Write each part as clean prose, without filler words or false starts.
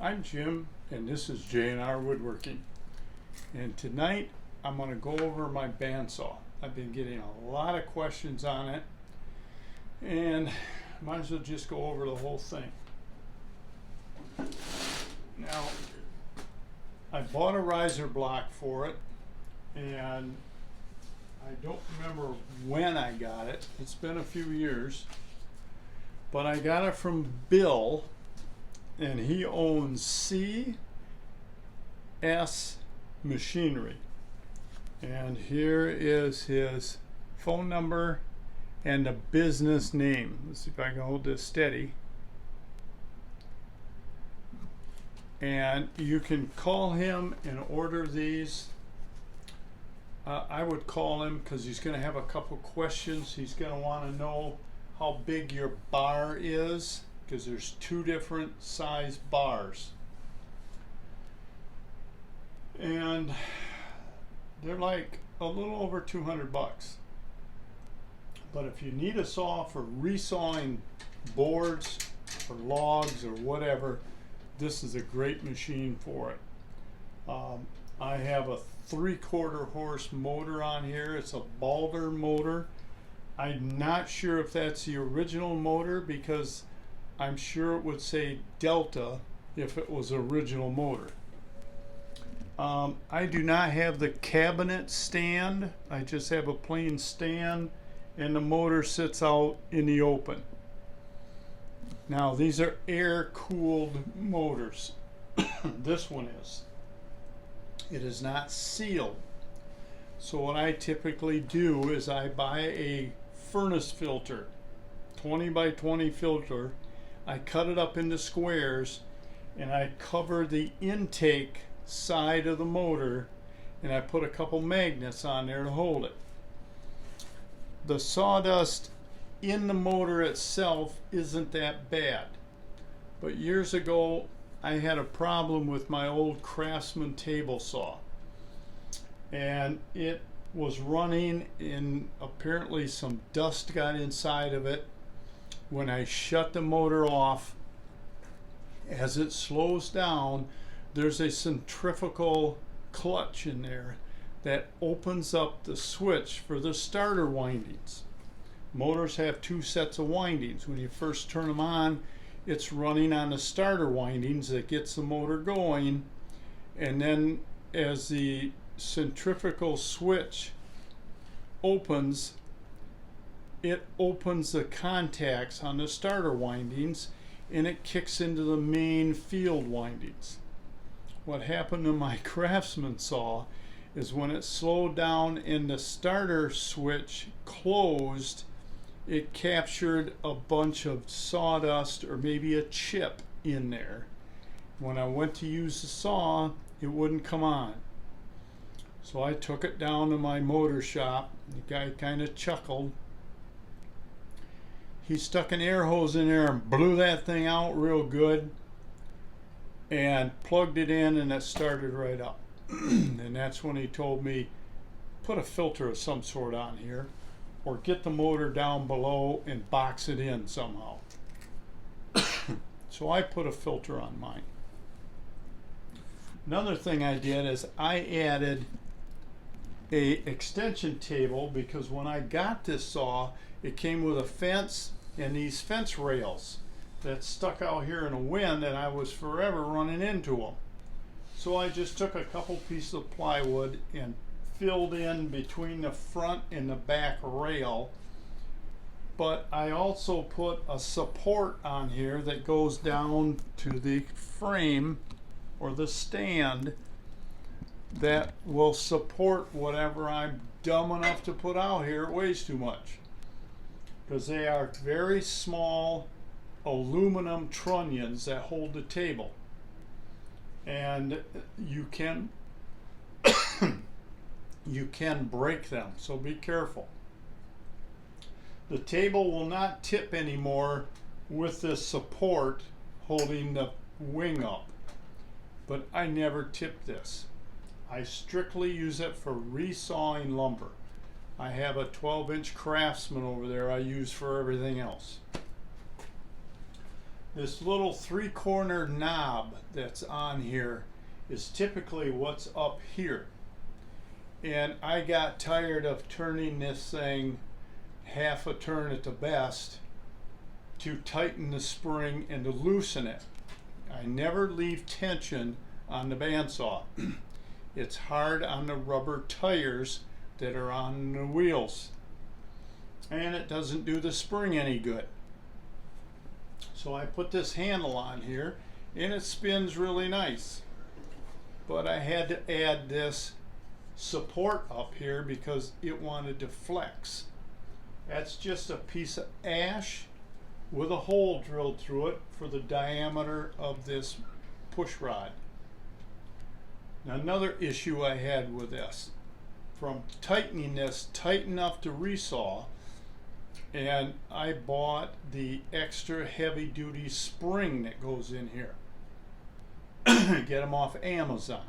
I'm Jim, and this is J&R Woodworking. And tonight I'm going to go over my bandsaw. I've been getting a lot of questions on it, and might as well just go over the whole thing. Now, I bought a riser block for it, and I don't remember when I got it. It's been a few years, but I got it from Bill, and he owns CS Machinery. And here is his phone number and the business name. Let's see if I can hold this steady. And you can call him and order these. I would call him because he's going to have a couple questions. He's going to want to know how big your bar is, because there's two different size bars. And they're like a little over 200 bucks. But if you need a saw for resawing boards or logs or whatever, this is a great machine for it. I have a 3/4 horse motor on here. It's a Balder motor. I'm not sure if that's the original motor, because I'm sure it would say Delta if it was original motor. I do not have the cabinet stand. I just have a plain stand, and the motor sits out in the open. Now, these are air-cooled motors. This one is. It is not sealed. So what I typically do is I buy a furnace filter, 20 by 20 filter. I cut it up into squares, and I cover the intake side of the motor, and I put a couple magnets on there to hold it. The sawdust in the motor itself isn't that bad, but years ago I had a problem with my old Craftsman table saw, and it was running, and apparently some dust got inside of it. When I shut the motor off, as it slows down, there's a centrifugal clutch in there that opens up the switch for the starter windings. Motors have two sets of windings. When you first turn them on, it's running on the starter windings that gets the motor going, and then as the centrifugal switch opens, it opens the contacts on the starter windings, and it kicks into the main field windings. What happened to my Craftsman saw is when it slowed down and the starter switch closed, it captured a bunch of sawdust or maybe a chip in there. When I went to use the saw, it wouldn't come on. So I took it down to my motor shop. The guy kind of chuckled. He stuck an air hose in there and blew that thing out real good and plugged it in, and it started right up. And that's when he told me, put a filter of some sort on here, or get the motor down below and box it in somehow. So I put a filter on mine. Another thing I did is I added a extension table, because when I got this saw, it came with a fence and these fence rails that stuck out here in the wind, and I was forever running into them. So I just took a couple pieces of plywood and filled in between the front and the back rail, but I also put a support on here that goes down to the frame or the stand that will support whatever I'm dumb enough to put out here. It weighs too much, because they are very small aluminum trunnions that hold the table, and you can you can break them, so be careful. The table will not tip anymore with this support holding the wing up, but I never tip this. I strictly use it for resawing lumber. I have a 12-inch Craftsman over there I use for everything else. this little 3-corner knob that's on here is typically what's up here. And I got tired of turning this thing half a turn at the best to tighten the spring and to loosen it. I never leave tension on the bandsaw. It's hard on the rubber tires that are on the wheels, and it doesn't do the spring any good. So I put this handle on here and it spins really nice, but I had to add this support up here because it wanted to flex. That's just a piece of ash with a hole drilled through it for the diameter of this push rod. Now, another issue I had with this, from tightening this tight enough to resaw, and I bought the extra heavy duty spring that goes in here. Get them off Amazon.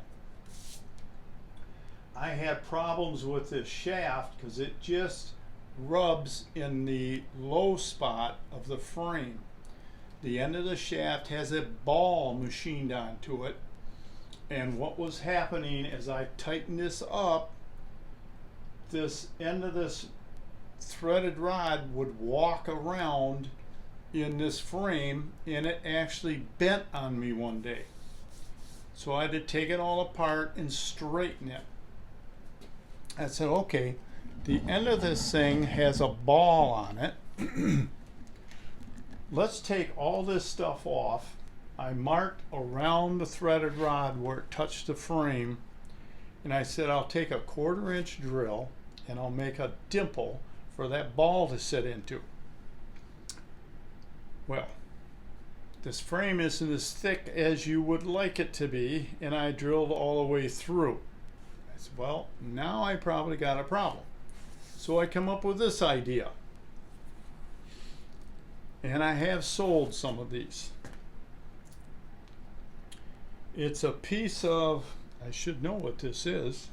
I had problems with this shaft because it just rubs in the low spot of the frame. The end of the shaft has a ball machined onto it, and what was happening as I tightened this up, this end of this threaded rod would walk around in this frame, and it actually bent on me one day. So I had to take it all apart and straighten it. I said, okay, the end of this thing has a ball on it. Let's take all this stuff off. I marked around the threaded rod where it touched the frame, and I said I'll take a 1/4 inch drill and I'll make a dimple for that ball to sit into. Well, this frame isn't as thick as you would like it to be, and I drilled all the way through. I said, well, now I probably got a problem. So I come up with this idea. And I have sold some of these. It's a piece of, I should know what this is,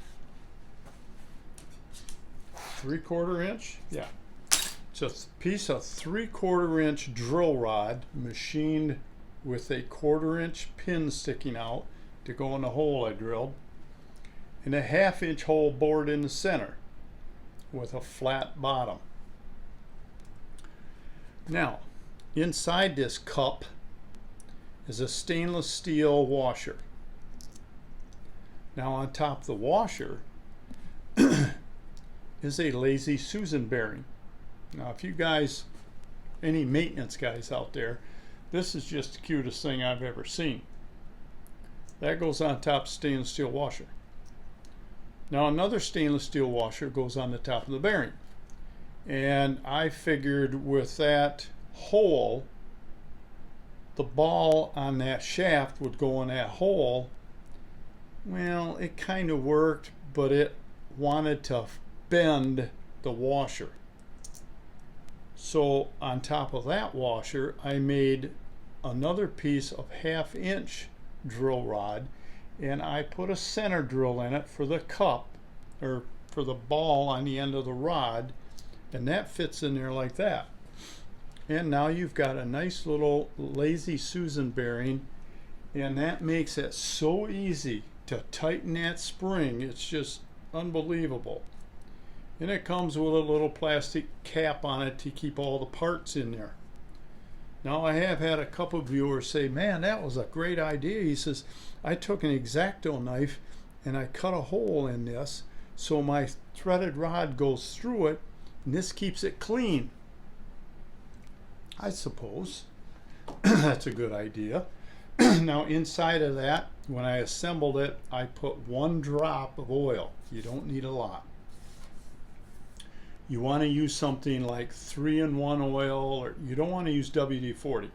3/4 inch? Yeah. It's a piece of 3/4 inch drill rod machined with a 1/4 inch pin sticking out to go in the hole I drilled, and a 1/2 inch hole bored in the center with a flat bottom. Now, inside this cup is a stainless steel washer. Now, on top of the washer is a Lazy Susan bearing. Now, if you guys, any maintenance guys out there, this is just the cutest thing I've ever seen. That goes on top of stainless steel washer. Now, another stainless steel washer goes on the top of the bearing. And I figured with that hole, the ball on that shaft would go in that hole. Well, it kind of worked, but it wanted to bend the washer. So on top of that washer, I made another piece of 1/2 inch drill rod, and I put a center drill in it for the cup, or for the ball on the end of the rod, and that fits in there like that. And now you've got a nice little Lazy Susan bearing, and that makes it so easy to tighten that spring. It's just unbelievable. And it comes with a little plastic cap on it to keep all the parts in there. Now, I have had a couple of viewers say, man, that was a great idea. He says, I took an X-Acto knife and I cut a hole in this so my threaded rod goes through it, and this keeps it clean. I suppose that's a good idea. Now, inside of that, when I assembled it, I put 1 drop of oil. You don't need a lot. You want to use something like 3-in-1 oil, or you don't want to use WD-40.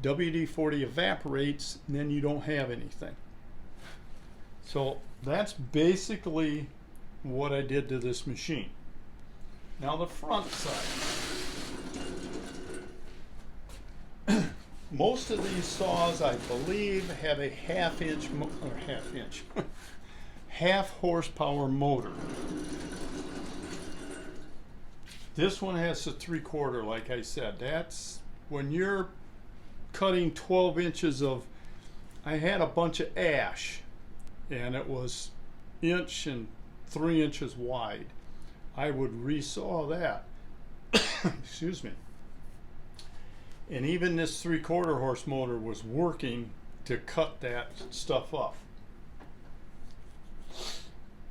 WD-40 evaporates, and then you don't have anything. So that's basically what I did to this machine. Now the front side. Most of these saws, I believe, have a half horsepower motor. This one has a 3/4, like I said. That's when you're cutting 12 inches of, I had a bunch of ash, and it was 1 and 3 inches wide. I would resaw that. Excuse me. And even this 3/4 horse motor was working to cut that stuff up.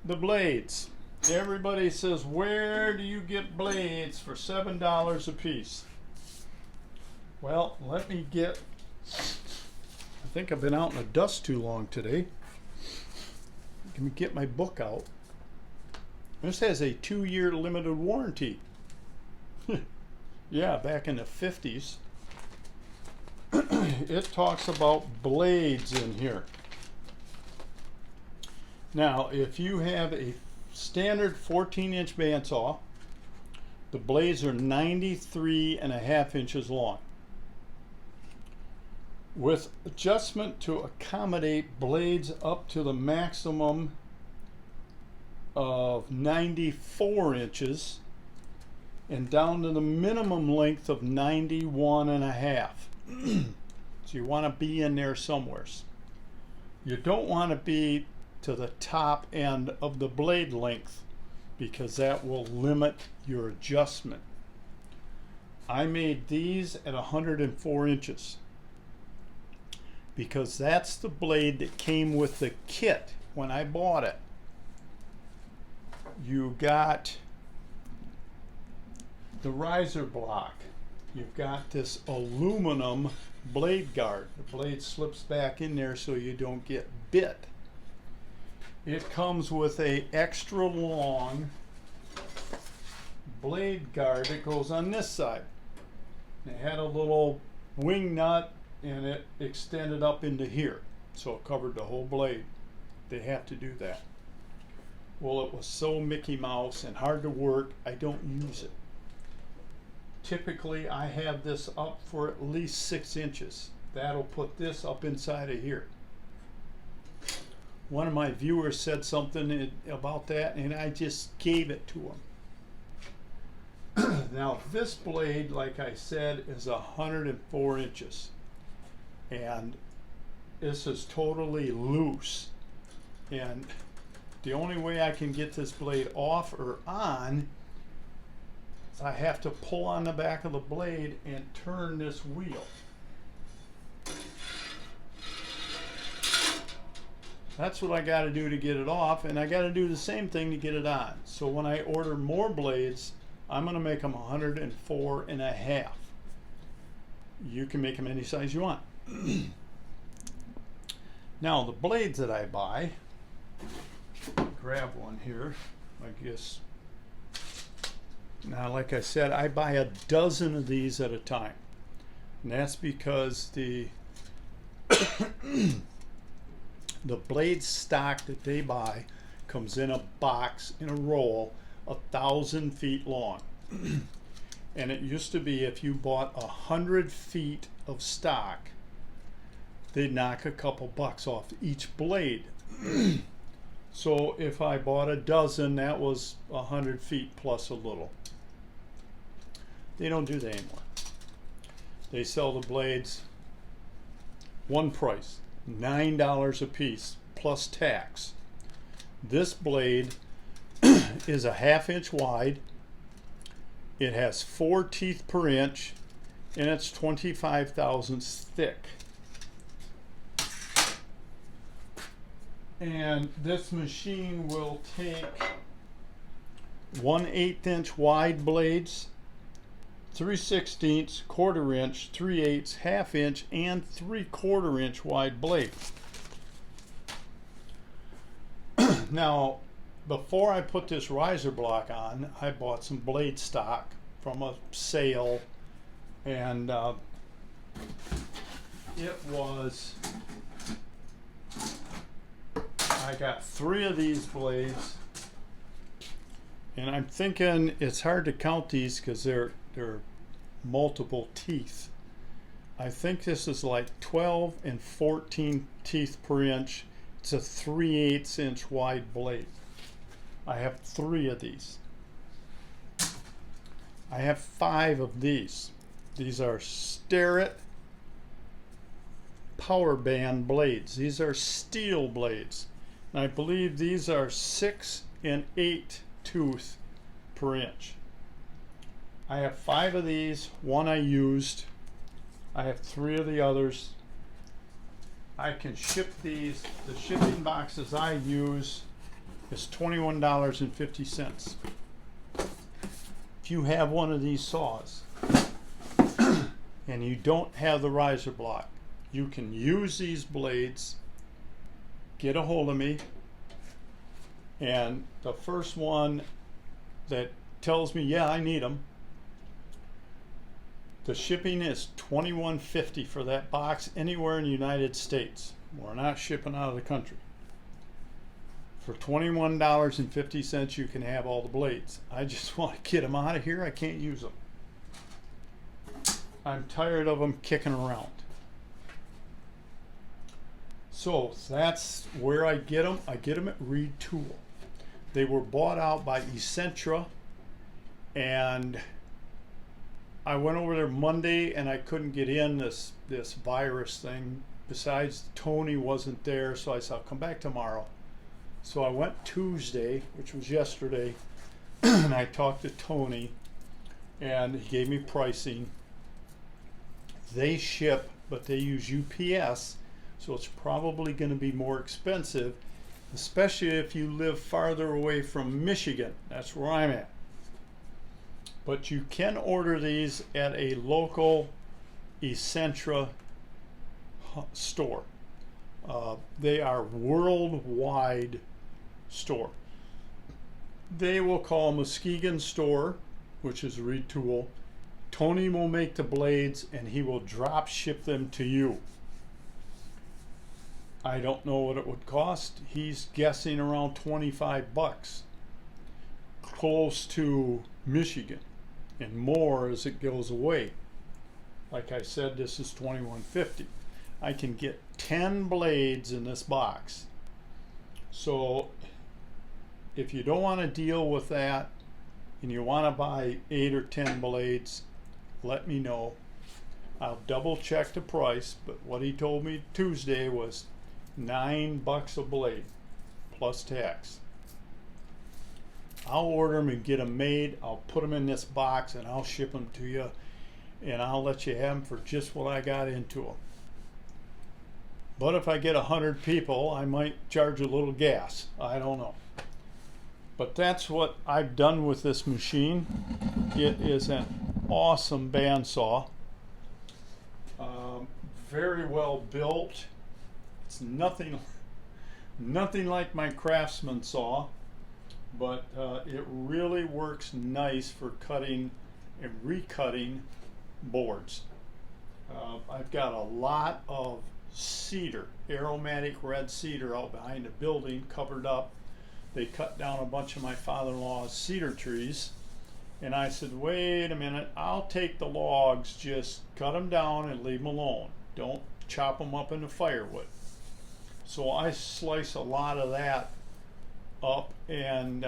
The blades. Everybody says, where do you get blades for $7 a piece? Well, let me get, I think I've been out in the dust too long today. Let me get my book out. This has a 2-year limited warranty. Yeah, back in the 50s. It talks about blades in here. Now, if you have a standard 14-inch bandsaw, the blades are 93.5 inches long. With adjustment to accommodate blades up to the maximum of 94 inches and down to the minimum length of 91.5. So you want to be in there somewheres. You don't want to be to the top end of the blade length because that will limit your adjustment. I made these at 104 inches because that's the blade that came with the kit when I bought it. You got the riser block. You've got this aluminum blade guard. The blade slips back in there so you don't get bit. It comes with a extra long blade guard that goes on this side. It had a little wing nut and it extended up into here, so it covered the whole blade. They have to do that. Well, it was so Mickey Mouse and hard to work, I don't use it. Typically, I have this up for at least 6 inches. That'll put this up inside of here. One of my viewers said something about that, and I just gave it to him. Now, this blade, like I said, is 104 inches. And this is totally loose. And the only way I can get this blade off or on is I have to pull on the back of the blade and turn this wheel. That's what I got to do to get it off, and I got to do the same thing to get it on. So when I order more blades, I'm going to make them 104.5. You can make them any size you want. Now the blades that I buy, grab one here, I guess. Now, like I said, I buy a dozen of these at a time. And that's because the the blade stock that they buy comes in a box, in a roll, 1,000 feet long. And it used to be if you bought 100 feet of stock, they'd knock a couple bucks off each blade. So if I bought a dozen, that was 100 feet plus a little. They don't do that anymore. They sell the blades one price, $9 a piece plus tax. This blade is a 1/2 inch wide. It has 4 teeth per inch, and it's 25 thousandths thick. And this machine will take 1/8 inch wide blades, 3/16, 1/4 inch, 3/8, 1/2 inch, and 3/4 inch wide blades. Now, before I put this riser block on, I bought some blade stock from a sale, and it was, I got 3 of these blades, and I'm thinking it's hard to count these because they're multiple teeth. I think this is like 12 and 14 teeth per inch. It's a 3/8 inch wide blade. I have 3 of these. I have 5 of these. These are Starrett power band blades. These are steel blades. And I believe these are 6 and 8 tooth per inch. I have 5 of these. One I used. I have 3 of the others. I can ship these. The shipping boxes I use is $21.50. If you have one of these saws and you don't have the riser block, you can use these blades. Get a hold of me, and the first one that tells me, yeah, I need them, the shipping is $21.50 for that box anywhere in the United States. We're not shipping out of the country. For $21.50 you can have all the blades. I just want to get them out of here. I can't use them. I'm tired of them kicking around. So that's where I get them. I get them at Reid Tool. They were bought out by Essentra, and I went over there Monday and I couldn't get in this virus thing. Besides, Tony wasn't there, so I said, I'll come back tomorrow. So I went Tuesday, which was yesterday, and I talked to Tony, and he gave me pricing. They ship, but they use UPS, so it's probably going to be more expensive, especially if you live farther away from Michigan. That's where I'm at. But you can order these at a local Essentra store. They are worldwide store. They will call Muskegon store, which is Reid Tool. Tony will make the blades and he will drop ship them to you. I don't know what it would cost. He's guessing around 25 bucks. Close to Michigan, and more as it goes away. Like I said, this is $21.50. I can get 10 blades in this box. So if you don't want to deal with that and you want to buy 8 or 10 blades, let me know. I'll double check the price, but what he told me Tuesday was $9 a blade plus tax. I'll order them and get them made. I'll put them in this box and I'll ship them to you, and I'll let you have them for just what I got into them. But if I get 100 people, I might charge a little gas. I don't know. But that's what I've done with this machine. It is an awesome bandsaw. Very well built. It's nothing like my Craftsman saw, but it really works nice for cutting and recutting boards. I've got a lot of cedar, aromatic red cedar out behind the building, covered up. They cut down a bunch of my father-in-law's cedar trees, and I said, wait a minute, I'll take the logs, just cut them down and leave them alone. Don't chop them up into firewood. So I slice a lot of that up and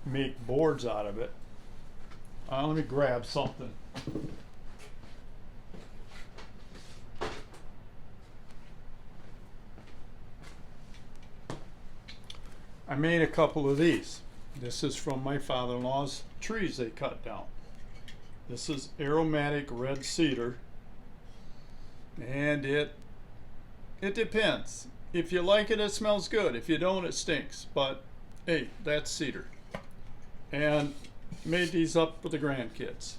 make boards out of it. Let me grab something. I made a couple of these. This is from my father-in-law's trees they cut down. This is aromatic red cedar, and it depends. If you like it, it smells good. If you don't, it stinks. But hey, that's cedar. And made these up for the grandkids.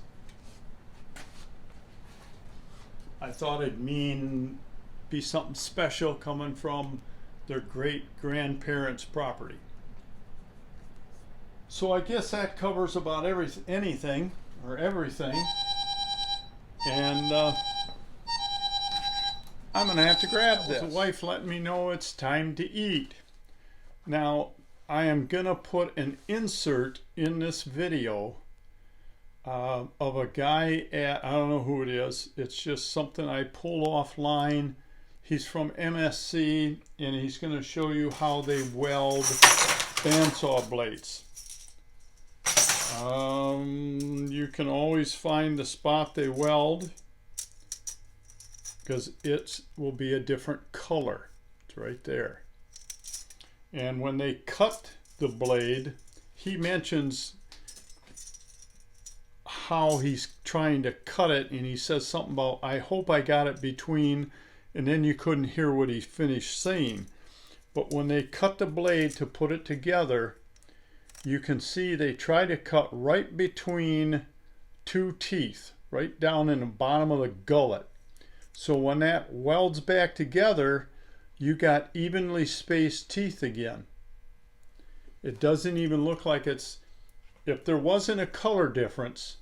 I thought it'd be something special coming from their great-grandparents' property. So I guess that covers about everything. And I'm gonna have to grab this. The wife let me know it's time to eat. Now I am gonna put an insert in this video of a guy at, I don't know who it is. It's just something I pulled offline. He's from MSC, and he's going to show you how they weld bandsaw blades. You can always find the spot they weld. because it will be a different color. It's right there. And when they cut the blade, he mentions how he's trying to cut it, and he says something about, I hope I got it between, and then you couldn't hear what he finished saying. But when they cut the blade to put it together, you can see they try to cut right between two teeth, right down in the bottom of the gullet. So when that welds back together, you got evenly spaced teeth again. It doesn't even look like it's, if there wasn't a color difference,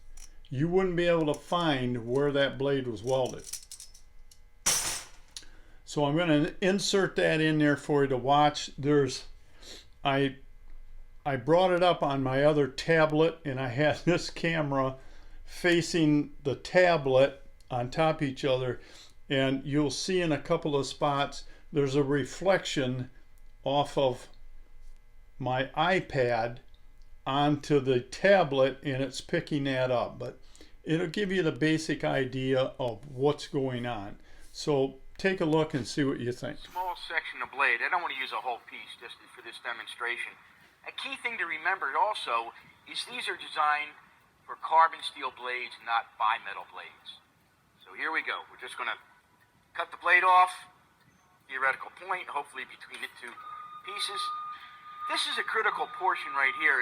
you wouldn't be able to find where that blade was welded. So I'm going to insert that in there for you to watch. I brought it up on my other tablet, and I had this camera facing the tablet on top of each other, and you'll see in a couple of spots there's a reflection off of my iPad onto the tablet, and it's picking that up, but it'll give you the basic idea of what's going on. So take a look and see what you think. Small section of blade. I don't want to use a whole piece just for this demonstration. A key thing to remember also is these are designed for carbon steel blades, not bimetal blades. So here we go. We're just going to cut the blade off, theoretical point, hopefully between the two pieces. This is a critical portion right here,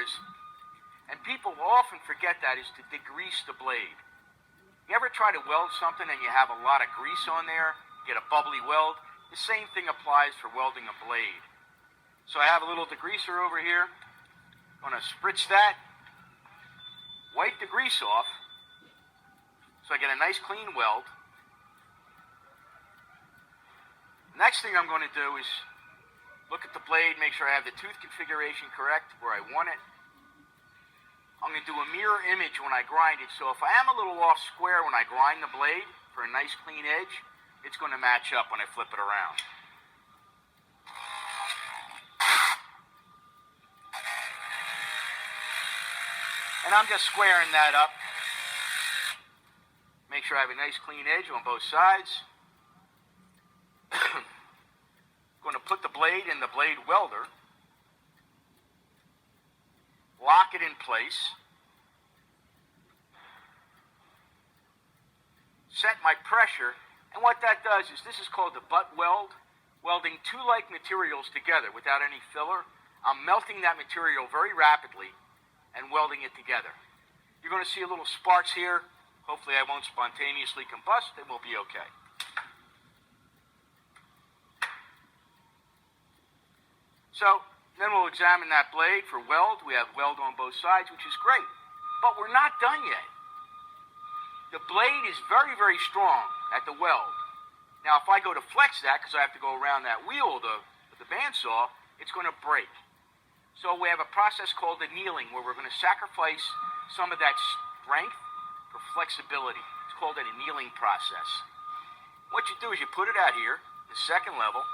and people often forget that, is to degrease the blade. You ever try to weld something and you have a lot of grease on there, get a bubbly weld? The same thing applies for welding a blade. So I have a little degreaser over here. I'm going to spritz that, wipe the grease off, so I get a nice clean weld. Next thing I'm going to do is look at the blade, make sure I have the tooth configuration correct where I want it. I'm going to do a mirror image when I grind it, so if I am a little off square when I grind the blade for a nice clean edge, it's going to match up when I flip it around. And I'm just squaring that up. Make sure I have a nice clean edge on both sides. Going to put the blade in the blade welder, lock it in place, set my pressure, and what that does is, this is called the butt weld, welding two like materials together without any filler. I'm melting that material very rapidly and welding it together. You're going to see a little sparks here. Hopefully I won't spontaneously combust, and we'll be okay. So then we'll examine that blade for weld. We have weld on both sides, which is great. But we're not done yet. The blade is very, very strong at the weld. Now if I go to flex that, because I have to go around that wheel with the bandsaw, it's going to break. So we have a process called annealing, where we're going to sacrifice some of that strength for flexibility. It's called an annealing process. What you do is you put it out here, the second level,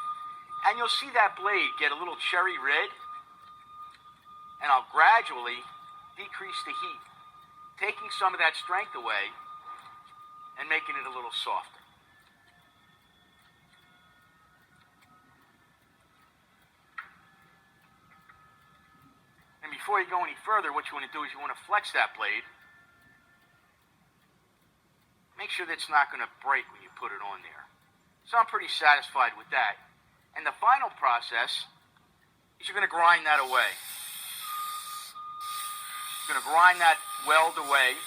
and you'll see that blade get a little cherry red, and I'll gradually decrease the heat, taking some of that strength away and making it a little softer. And before you go any further, what you want to do is you want to flex that blade. Make sure that it's not going to break when you put it on there. So I'm pretty satisfied with that. And the final process is you're going to grind that away. You're going to grind that weld away,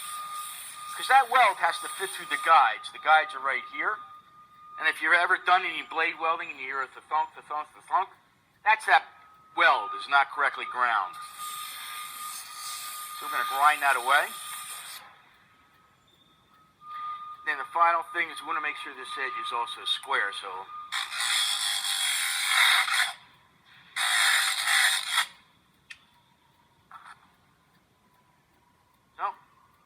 because that weld has to fit through the guides. The guides are right here. And if you've ever done any blade welding and you hear a thunk, that's that weld is not correctly ground. So we're going to grind that away. Then the final thing is we want to make sure this edge is also square. So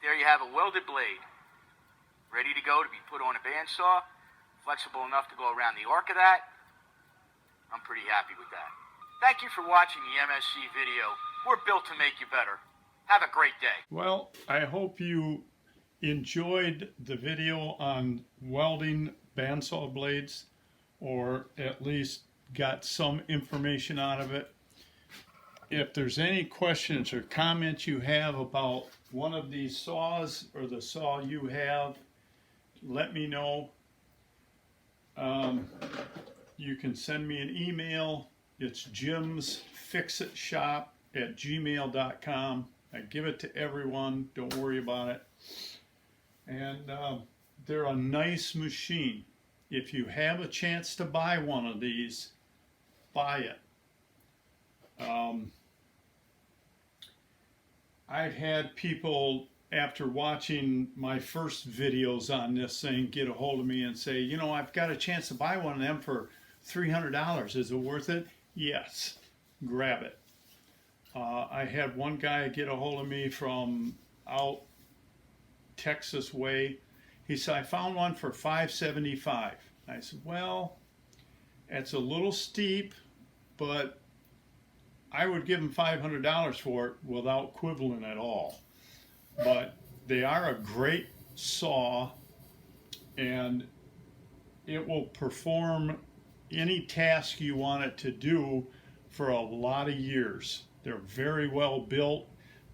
there you have a welded blade, ready to go to be put on a bandsaw, flexible enough to go around the arc of that. I'm pretty happy with that. Thank you for watching the MSC video. We're built to make you better. Have a great day. Well, I hope you enjoyed the video on welding bandsaw blades, or at least got some information out of it. If there's any questions or comments you have about one of these saws or the saw you have, let me know. You can send me an email. It's jimsfixitshop@gmail.com. I give it to everyone. Don't worry about it. And they're a nice machine. If you have a chance to buy one of these, buy it. I've had people, after watching my first videos on this thing, get a hold of me and say, you know, I've got a chance to buy one of them for $300. Is it worth it? Yes. Grab it. I had one guy get a hold of me from out Texas way. He said, I found one for $575. I said, well, it's a little steep, but I would give him $500 for it without quibbling at all. But they are a great saw, and it will perform any task you want it to do for a lot of years. They're very well built.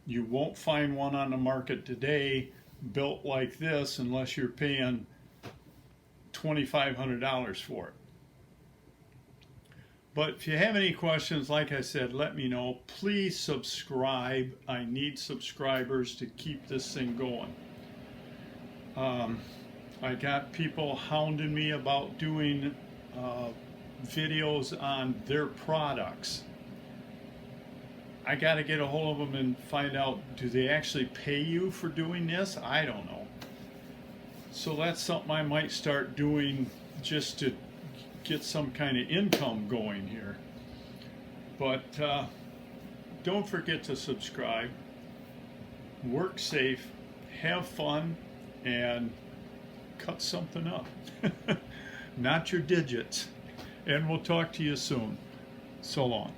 You won't find one on the market today built like this unless you're paying $2,500 for it. But if you have any questions, like I said, let me know. Please subscribe. I need subscribers to keep this thing going. I got people hounding me about doing videos on their products. I got to get a hold of them and find out, do they actually pay you for doing this? I don't know. So that's something I might start doing just to get some kind of income going here. But don't forget to subscribe. Work safe, have fun, and cut something up. Not your digits. And we'll talk to you soon. So long.